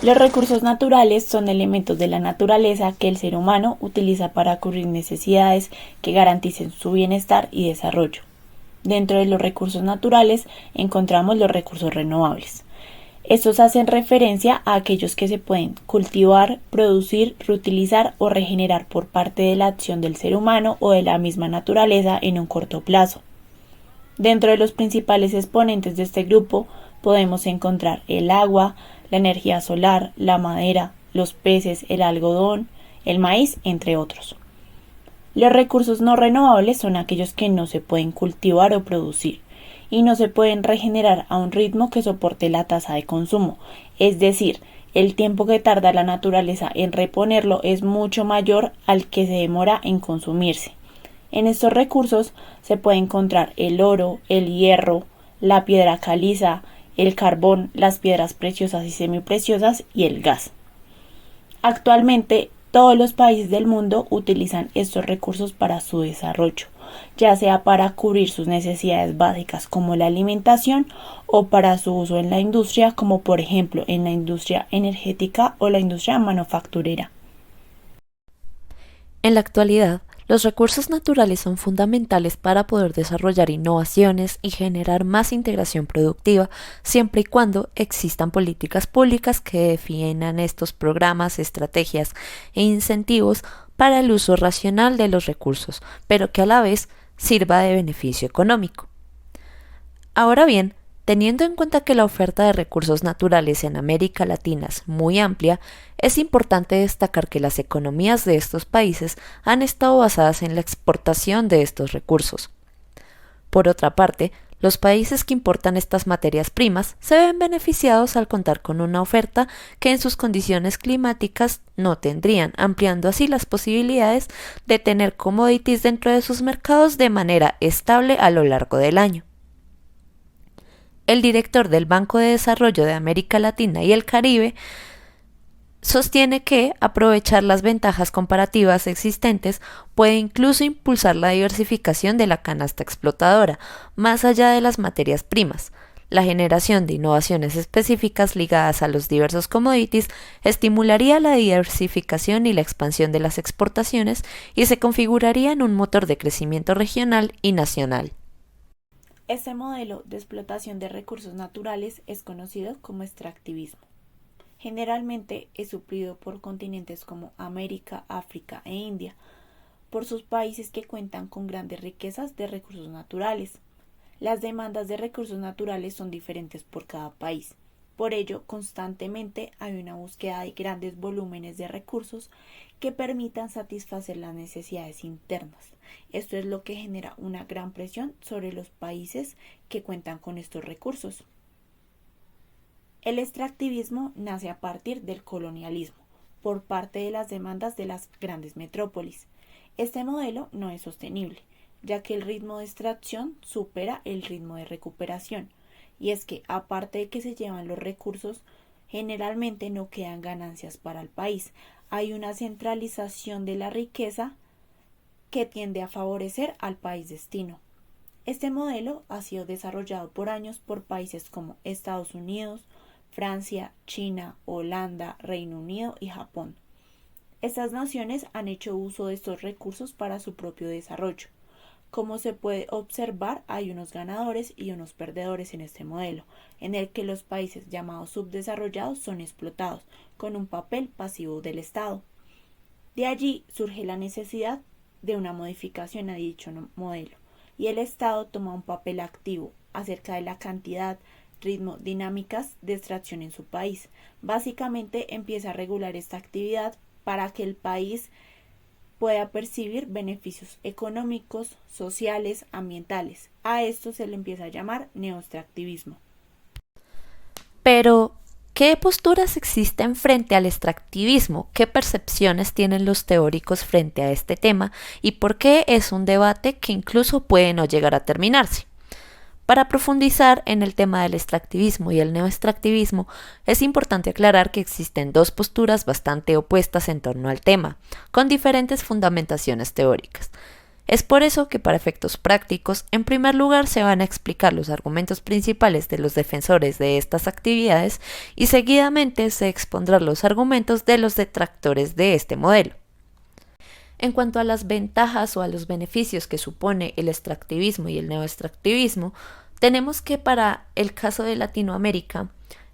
Los recursos naturales son elementos de la naturaleza que el ser humano utiliza para cubrir necesidades que garanticen su bienestar y desarrollo. Dentro de los recursos naturales encontramos los recursos renovables. Estos hacen referencia a aquellos que se pueden cultivar, producir, reutilizar o regenerar por parte de la acción del ser humano o de la misma naturaleza en un corto plazo. Dentro de los principales exponentes de este grupo podemos encontrar el agua, la energía solar, la madera, los peces, el algodón, el maíz, entre otros. Los recursos no renovables son aquellos que no se pueden cultivar o producir y no se pueden regenerar a un ritmo que soporte la tasa de consumo, es decir, el tiempo que tarda la naturaleza en reponerlo es mucho mayor al que se demora en consumirse. En estos recursos se puede encontrar el oro, el hierro, la piedra caliza, el carbón, las piedras preciosas y semipreciosas y el gas. Actualmente, todos los países del mundo utilizan estos recursos para su desarrollo, ya sea para cubrir sus necesidades básicas como la alimentación o para su uso en la industria, como por ejemplo en la industria energética o la industria manufacturera. En la actualidad, los recursos naturales son fundamentales para poder desarrollar innovaciones y generar más integración productiva, siempre y cuando existan políticas públicas que definan estos programas, estrategias e incentivos para el uso racional de los recursos, pero que a la vez sirva de beneficio económico. Ahora bien, teniendo en cuenta que la oferta de recursos naturales en América Latina es muy amplia, es importante destacar que las economías de estos países han estado basadas en la exportación de estos recursos. Por otra parte, los países que importan estas materias primas se ven beneficiados al contar con una oferta que en sus condiciones climáticas no tendrían, ampliando así las posibilidades de tener commodities dentro de sus mercados de manera estable a lo largo del año. El director del Banco de Desarrollo de América Latina y el Caribe sostiene que aprovechar las ventajas comparativas existentes puede incluso impulsar la diversificación de la canasta explotadora, más allá de las materias primas. La generación de innovaciones específicas ligadas a los diversos commodities estimularía la diversificación y la expansión de las exportaciones y se configuraría en un motor de crecimiento regional y nacional. Este modelo de explotación de recursos naturales es conocido como extractivismo. Generalmente es suplido por continentes como América, África e India, por sus países que cuentan con grandes riquezas de recursos naturales. Las demandas de recursos naturales son diferentes por cada país. Por ello, constantemente hay una búsqueda de grandes volúmenes de recursos que permitan satisfacer las necesidades internas. Esto es lo que genera una gran presión sobre los países que cuentan con estos recursos. El extractivismo nace a partir del colonialismo, por parte de las demandas de las grandes metrópolis. Este modelo no es sostenible, ya que el ritmo de extracción supera el ritmo de recuperación, y es que aparte de que se llevan los recursos, generalmente no quedan ganancias para el país. Hay una centralización de la riqueza que tiende a favorecer al país destino. Este modelo ha sido desarrollado por años por países como Estados Unidos, Francia, China, Holanda, Reino Unido y Japón. Estas naciones han hecho uso de estos recursos para su propio desarrollo. Como se puede observar, hay unos ganadores y unos perdedores en este modelo, en el que los países llamados subdesarrollados son explotados, con un papel pasivo del Estado. De allí surge la necesidad de una modificación a dicho modelo, y el Estado toma un papel activo acerca de la cantidad, ritmo, dinámicas de extracción en su país. Básicamente empieza a regular esta actividad para que el país pueda percibir beneficios económicos, sociales, ambientales. A esto se le empieza a llamar neoextractivismo. Pero, ¿qué posturas existen frente al extractivismo? ¿Qué percepciones tienen los teóricos frente a este tema? ¿Y por qué es un debate que incluso puede no llegar a terminarse? Para profundizar en el tema del extractivismo y el neoextractivismo, es importante aclarar que existen dos posturas bastante opuestas en torno al tema, con diferentes fundamentaciones teóricas. Es por eso que para efectos prácticos, en primer lugar se van a explicar los argumentos principales de los defensores de estas actividades y seguidamente se expondrán los argumentos de los detractores de este modelo. En cuanto a las ventajas o a los beneficios que supone el extractivismo y el neoextractivismo, tenemos que para el caso de Latinoamérica,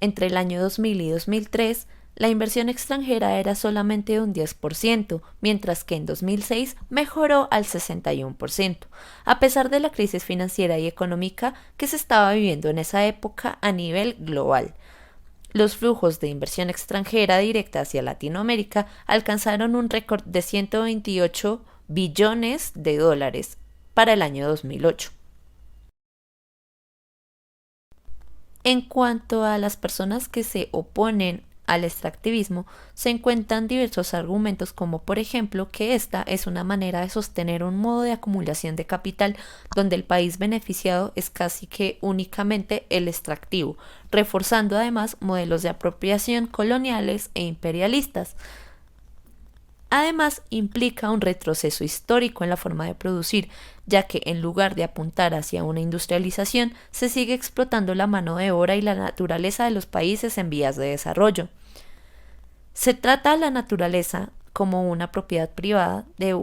entre el año 2000 y 2003, la inversión extranjera era solamente un 10%, mientras que en 2006 mejoró al 61%, a pesar de la crisis financiera y económica que se estaba viviendo en esa época a nivel global. Los flujos de inversión extranjera directa hacia Latinoamérica alcanzaron un récord de 128 billones de dólares para el año 2008. En cuanto a las personas que se oponen al extractivismo, se encuentran diversos argumentos como por ejemplo que esta es una manera de sostener un modo de acumulación de capital donde el país beneficiado es casi que únicamente el extractivo, reforzando además modelos de apropiación coloniales e imperialistas. Además, implica un retroceso histórico en la forma de producir, ya que en lugar de apuntar hacia una industrialización, se sigue explotando la mano de obra y la naturaleza de los países en vías de desarrollo. Se trata a la naturaleza como una propiedad privada de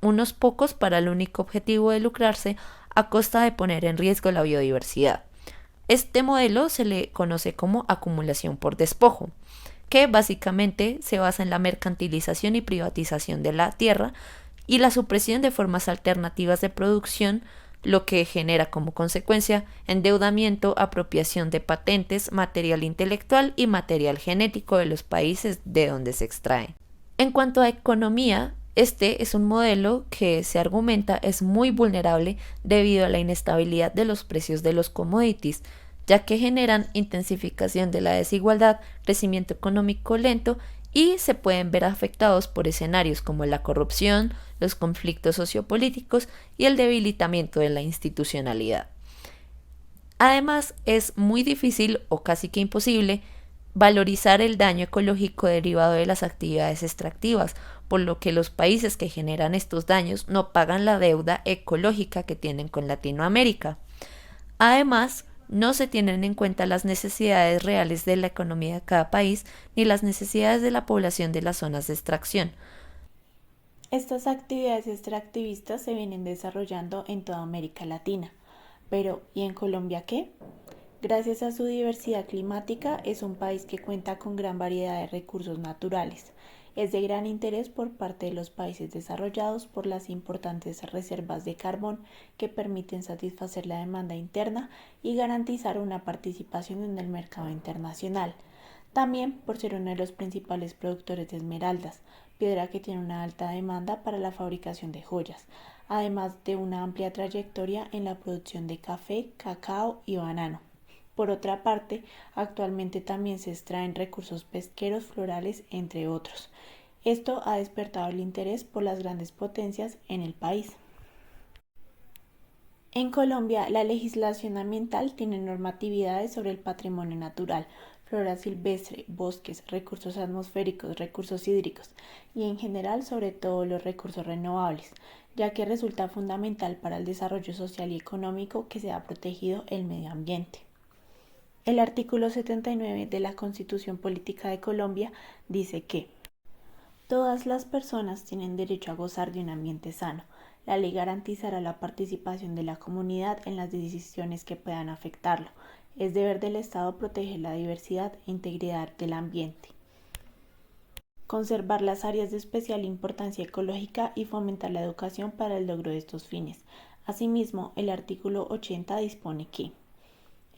unos pocos para el único objetivo de lucrarse a costa de poner en riesgo la biodiversidad. Este modelo se le conoce como acumulación por despojo, que básicamente se basa en la mercantilización y privatización de la tierra y la supresión de formas alternativas de producción, lo que genera como consecuencia endeudamiento, apropiación de patentes, material intelectual y material genético de los países de donde se extrae. En cuanto a economía, este es un modelo que se argumenta es muy vulnerable debido a la inestabilidad de los precios de los commodities, ya que generan intensificación de la desigualdad, crecimiento económico lento y se pueden ver afectados por escenarios como la corrupción, los conflictos sociopolíticos y el debilitamiento de la institucionalidad. Además, es muy difícil o casi que imposible valorizar el daño ecológico derivado de las actividades extractivas, por lo que los países que generan estos daños no pagan la deuda ecológica que tienen con Latinoamérica. Además, no se tienen en cuenta las necesidades reales de la economía de cada país ni las necesidades de la población de las zonas de extracción. Estas actividades extractivistas se vienen desarrollando en toda América Latina. Pero, ¿y en Colombia qué? Gracias a su diversidad climática, es un país que cuenta con gran variedad de recursos naturales. Es de gran interés por parte de los países desarrollados por las importantes reservas de carbón que permiten satisfacer la demanda interna y garantizar una participación en el mercado internacional. También por ser uno de los principales productores de esmeraldas, piedra que tiene una alta demanda para la fabricación de joyas, además de una amplia trayectoria en la producción de café, cacao y banano. Por otra parte, actualmente también se extraen recursos pesqueros, florales, entre otros. Esto ha despertado el interés por las grandes potencias en el país. En Colombia, la legislación ambiental tiene normatividades sobre el patrimonio natural, flora silvestre, bosques, recursos atmosféricos, recursos hídricos y en general sobre todo los recursos renovables, ya que resulta fundamental para el desarrollo social y económico que sea protegido el medio ambiente. El artículo 79 de la Constitución Política de Colombia dice que todas las personas tienen derecho a gozar de un ambiente sano. La ley garantizará la participación de la comunidad en las decisiones que puedan afectarlo. Es deber del Estado proteger la diversidad e integridad del ambiente, conservar las áreas de especial importancia ecológica y fomentar la educación para el logro de estos fines. Asimismo, el artículo 80 dispone que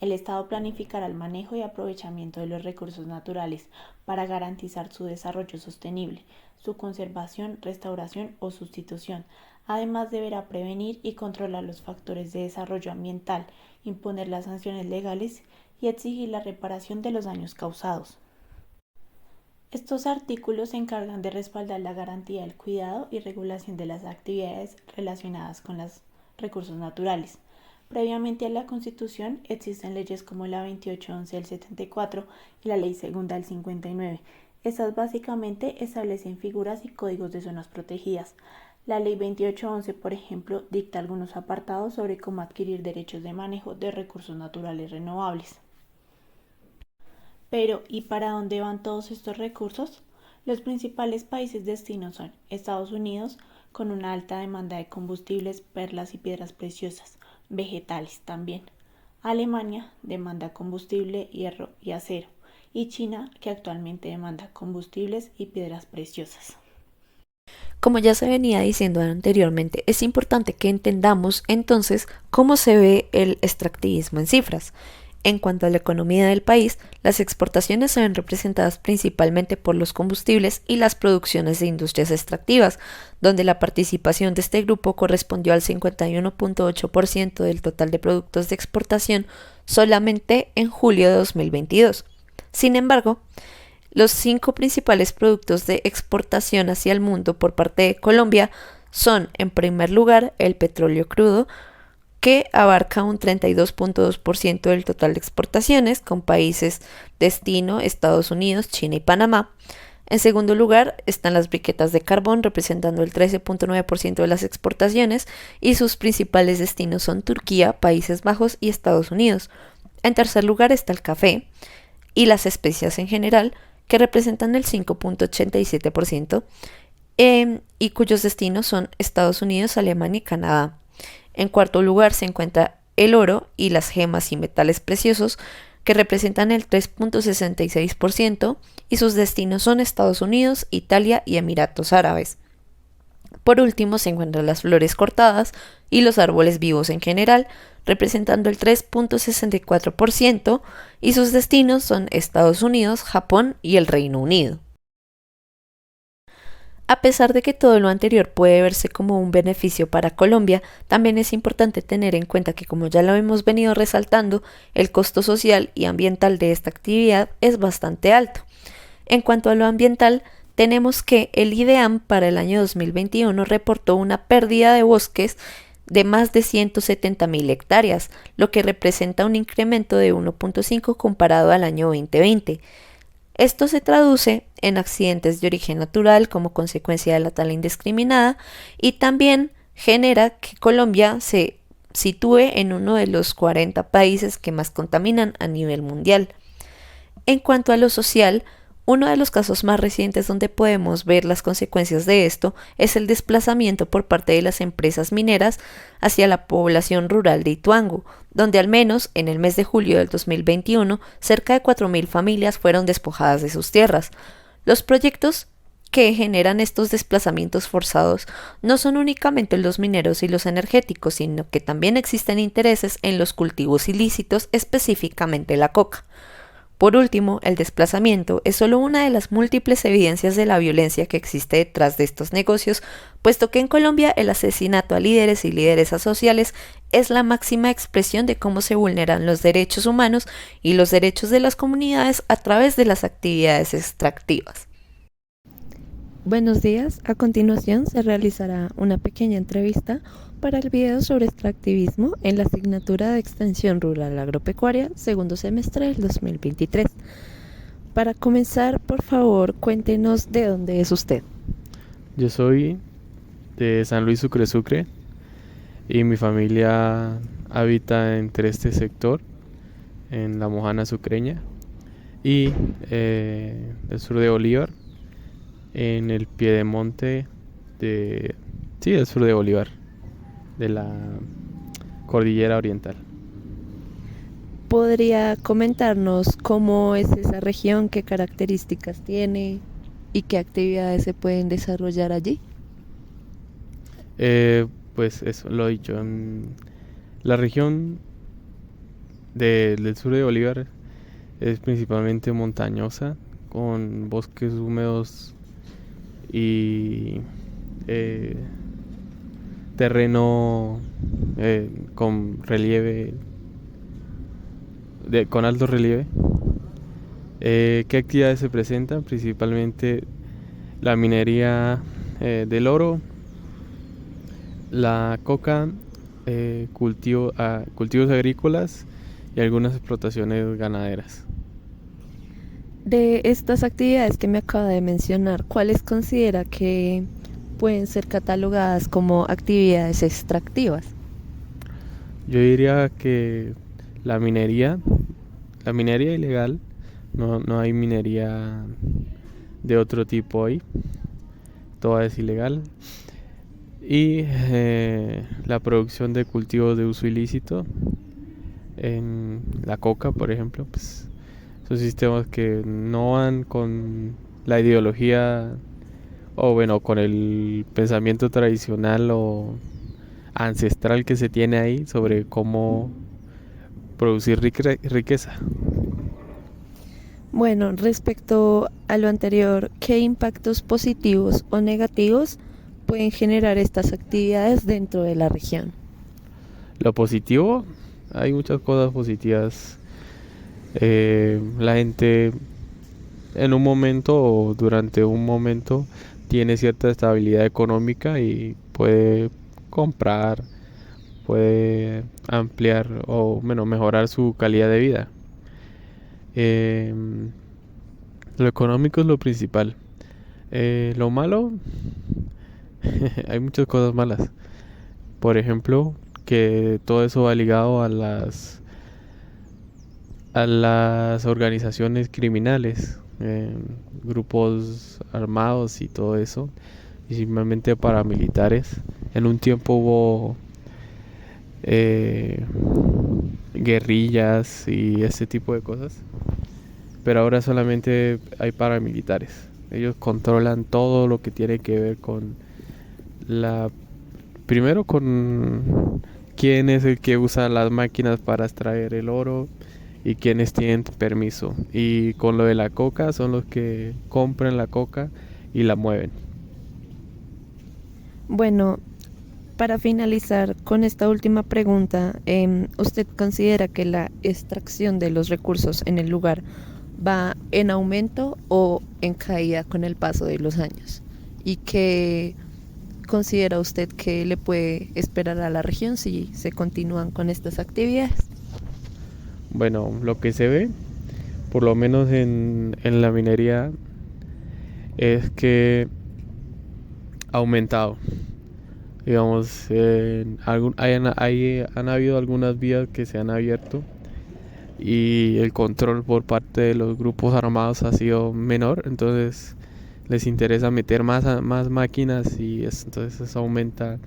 el Estado planificará el manejo y aprovechamiento de los recursos naturales para garantizar su desarrollo sostenible, su conservación, restauración o sustitución. Además, deberá prevenir y controlar los factores de desarrollo ambiental, imponer las sanciones legales y exigir la reparación de los daños causados. Estos artículos se encargan de respaldar la garantía del cuidado y regulación de las actividades relacionadas con los recursos naturales. Previamente a la Constitución existen leyes como la 2811 del 74 y la Ley Segunda del 59. Estas básicamente establecen figuras y códigos de zonas protegidas. La Ley 2811, por ejemplo, dicta algunos apartados sobre cómo adquirir derechos de manejo de recursos naturales renovables. Pero, ¿y para dónde van todos estos recursos? Los principales países destinos son Estados Unidos, con una alta demanda de combustibles, perlas y piedras preciosas, vegetales también. Alemania demanda combustible, hierro y acero. Y China, que actualmente demanda combustibles y piedras preciosas. Como ya se venía diciendo anteriormente, es importante que entendamos entonces cómo se ve el extractivismo en cifras. En cuanto a la economía del país, las exportaciones se ven representadas principalmente por los combustibles y las producciones de industrias extractivas, donde la participación de este grupo correspondió al 51.8% del total de productos de exportación solamente en julio de 2022. Sin embargo, los 5 principales productos de exportación hacia el mundo por parte de Colombia son, en primer lugar, el petróleo crudo, que abarca un 32.2% del total de exportaciones, con países destino Estados Unidos, China y Panamá. En segundo lugar están las briquetas de carbón, representando el 13.9% de las exportaciones, y sus principales destinos son Turquía, Países Bajos y Estados Unidos. En tercer lugar está el café y las especias en general, que representan el 5.87%, y cuyos destinos son Estados Unidos, Alemania y Canadá. En cuarto lugar se encuentra el oro y las gemas y metales preciosos, que representan el 3.66%, y sus destinos son Estados Unidos, Italia y Emiratos Árabes. Por último se encuentran las flores cortadas y los árboles vivos en general, representando el 3.64%, y sus destinos son Estados Unidos, Japón y el Reino Unido. A pesar de que todo lo anterior puede verse como un beneficio para Colombia, también es importante tener en cuenta que, como ya lo hemos venido resaltando, el costo social y ambiental de esta actividad es bastante alto. En cuanto a lo ambiental, tenemos que el IDEAM para el año 2021 reportó una pérdida de bosques de más de 170.000 hectáreas, lo que representa un incremento de 1.5 comparado al año 2020. Esto se traduce en accidentes de origen natural como consecuencia de la tala indiscriminada, y también genera que Colombia se sitúe en uno de los 40 países que más contaminan a nivel mundial. En cuanto a lo social, uno de los casos más recientes donde podemos ver las consecuencias de esto es el desplazamiento por parte de las empresas mineras hacia la población rural de Ituango, donde al menos en el mes de julio del 2021 cerca de 4.000 familias fueron despojadas de sus tierras. Los proyectos que generan estos desplazamientos forzados no son únicamente los mineros y los energéticos, sino que también existen intereses en los cultivos ilícitos, específicamente la coca. Por último, el desplazamiento es solo una de las múltiples evidencias de la violencia que existe detrás de estos negocios, puesto que en Colombia el asesinato a líderes y lideresas sociales es la máxima expresión de cómo se vulneran los derechos humanos y los derechos de las comunidades a través de las actividades extractivas. Buenos días, a continuación se realizará una pequeña entrevista para el video sobre extractivismo en la asignatura de Extensión Rural Agropecuaria, segundo semestre del 2023. Para comenzar, por favor, cuéntenos de dónde es usted. Yo soy de San Luis Sucre Sucre y mi familia habita entre este sector, en la Mojana Sucreña, y el sur de Bolívar, en el piedemonte del sur de Bolívar, de la Cordillera Oriental. ¿Podría comentarnos cómo es esa región, qué características tiene y qué actividades se pueden desarrollar allí? Pues eso, lo he dicho. La región del sur de Bolívar es principalmente montañosa, con bosques húmedos y terreno con relieve, con alto relieve. ¿Qué actividades se presentan? Principalmente la minería del oro, la coca, cultivos agrícolas y algunas explotaciones ganaderas. De estas actividades que me acaba de mencionar, ¿cuáles considera que pueden ser catalogadas como actividades extractivas? Yo diría que la minería, la minería ilegal, no hay minería de otro tipo ahí, toda es ilegal. Y la producción de cultivos de uso ilícito, en la coca, por ejemplo, pues son sistemas que no van con la ideología o bueno, con el pensamiento tradicional o ancestral que se tiene ahí sobre cómo producir riqueza. Bueno, respecto a lo anterior, ¿qué impactos positivos o negativos pueden generar estas actividades dentro de la región? Lo positivo, hay muchas cosas positivas. La gente en un momento o durante un momento tiene cierta estabilidad económica y puede comprar, puede ampliar o bueno, mejorar su calidad de vida. Eh, lo económico es lo principal. Lo malo, hay muchas cosas malas. Por ejemplo, que todo eso va ligado a las organizaciones criminales, grupos armados y todo eso, y simplemente paramilitares. En un tiempo hubo guerrillas y ese tipo de cosas, pero ahora solamente hay paramilitares. Ellos controlan todo lo que tiene que ver con primero con quién es el que usa las máquinas para extraer el oro y quiénes tienen permiso. Y con lo de la coca son los que compran la coca y la mueven. Bueno, para finalizar con esta última pregunta, ¿usted considera que la extracción de los recursos en el lugar va en aumento o en caída con el paso de los años? ¿Y qué considera usted que le puede esperar a la región si se continúan con estas actividades? Bueno, lo que se ve, por lo menos en la minería, es que ha aumentado. Digamos, han habido algunas vías que se han abierto y el control por parte de los grupos armados ha sido menor, entonces les interesa meter más máquinas y entonces eso aumenta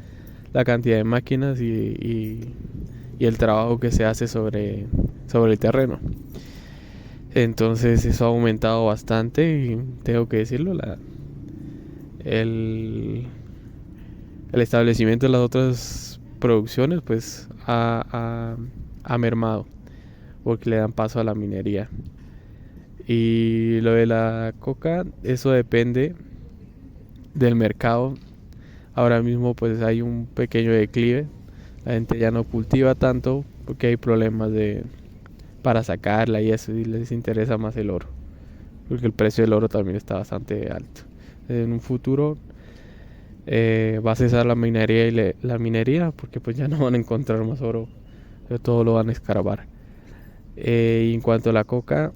la cantidad de máquinas y el trabajo que se hace sobre el terreno. Entonces eso ha aumentado bastante y tengo que decirlo, el establecimiento de las otras producciones pues ha mermado porque le dan paso a la minería. Y lo de la coca, eso depende del mercado. Ahora mismo pues hay un pequeño declive. La gente ya no cultiva tanto porque hay problemas para sacarla y eso, y les interesa más el oro. Porque el precio del oro también está bastante alto. En un futuro va a cesar la minería y la minería porque pues ya no van a encontrar más oro. Todo lo van a escarbar. Y en cuanto a la coca,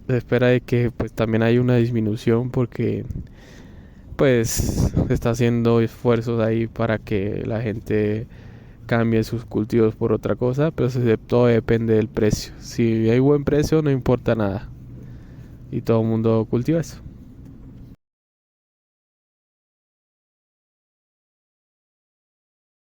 se espera de que pues también hay una disminución porque pues se está haciendo esfuerzos ahí para que la gente cambie sus cultivos por otra cosa, pero todo depende del precio. Si hay buen precio no importa nada y todo el mundo cultiva eso.